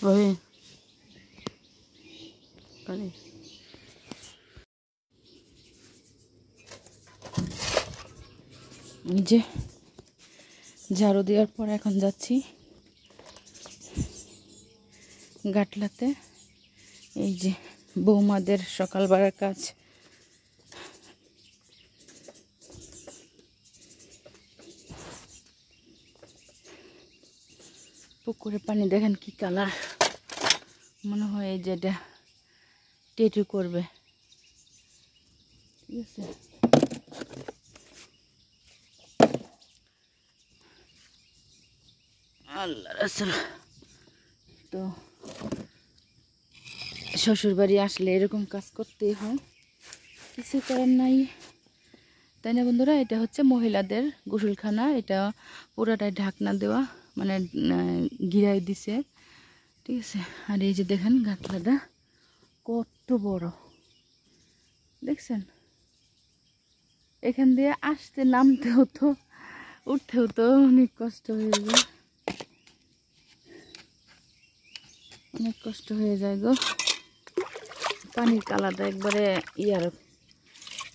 ওই কানে যে ঝাড়ু দেওয়ার পর এখন যাচ্ছি গাটলাতে। এই যে বৌমাদের সকালবেলার কাজ। পুকুরের পানি দেখেন কি কালার, মনে হয় এই যেটা টেটু করবে। ঠিক আছে, আল্লাহ রাসূল। তো শ্বশুর বাড়ি আসলে এরকম কাজ করতেই হয়, কিছু করার নাই, তাই না বন্ধুরা? এটা হচ্ছে মহিলাদের গোসলখানা। এটা পুরোটাই ঢাকনা দেওয়া, মানে ঘিরাই দিছে। ঠিক আছে, আর এই যে দেখেন গাটলাটা কত বড়, দেখছেন? এখান দিয়ে আসতে নামতে হতো, উঠতে হতো, অনেক কষ্ট হয়ে যায়, অনেক কষ্ট হয়ে যায় গো। পানির কালারটা একবারে ইয়ার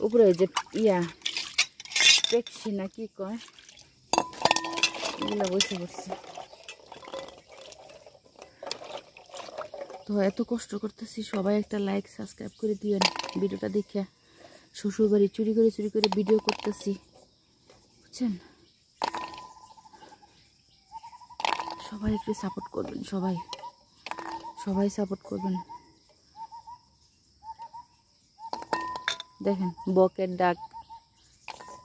উপরে, যে ইয়া পেক্সি না কি কয়, এগুলো বসে পড়ছে। তো এত কষ্ট করতেছি, সবাই একটা লাইক সাবস্ক্রাইব করে দিবেন ভিডিওটা দেখে। শ্বশুর বাড়ি চুরি করে ভিডিও করতেছি, বুঝছেন? সবাই একটু সাপোর্ট করবেন, সবাই সাপোর্ট করবেন। দেখেন বকের ডাক,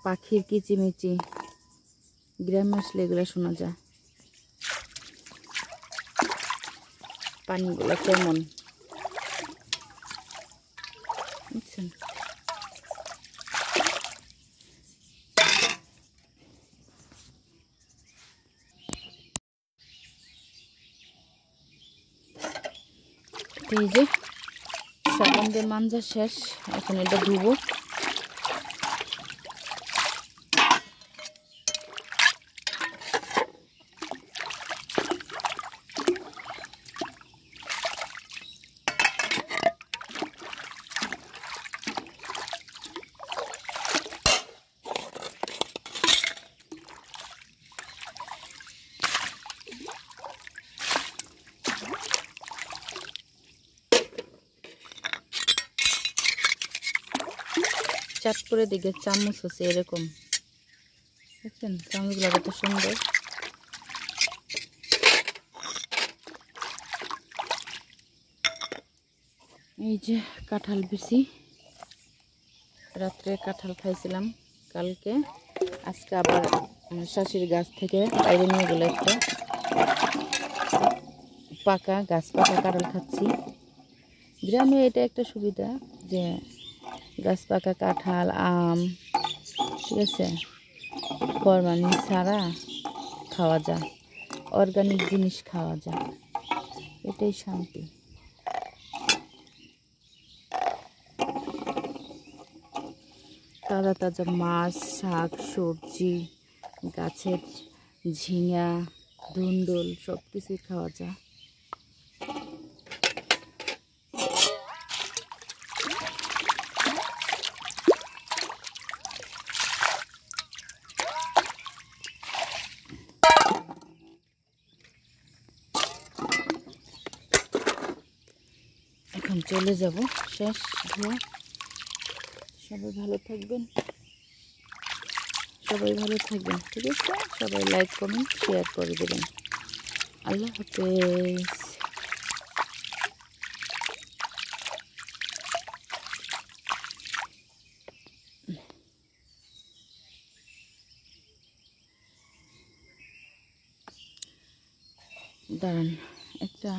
পাখির কিচিমিচি, গ্রামে আসলে এগুলো শোনা যায়। পানিগুলো কেমন, বুঝছেন? এই যে সাবান দিয়ে মাঞ্জা শেষ, এখন এটা ধুবো। চাট করে দিকে চামচ আছে এরকম, দেখছেন? চামচগুলো কত সুন্দর। এই যে কাঁঠাল বিচি, রাত্রে কাঁঠাল খাইছিলাম কালকে, আজকে আবার শাশুড়ির গাছ থেকে বাইরে নিয়ে গেলো একটা পাকা গাছ, পাকা কাঁঠাল খাচ্ছি। গ্রামে এটা একটা সুবিধা যে গাছ পাকা কাঁঠাল, আম, ঠিক আছে, ফরমালিন ছাড়া খাওয়া যায়, অর্গানিক জিনিস খাওয়া যায়, এটাই শান্তি। তাজা তাজা মাছ, শাক সবজি, গাছের ঝিঙা, ধুন্দুল সব কিছুই খাওয়া যায়। এখন চলে যাব, শেষ ধোয়া। সবাই ভালো থাকবেন, ঠিক আছে? সবাই লাইক কমেন্ট শেয়ার করে দেবেন। আল্লাহ হাফেজ। দাঁড়ান, একটা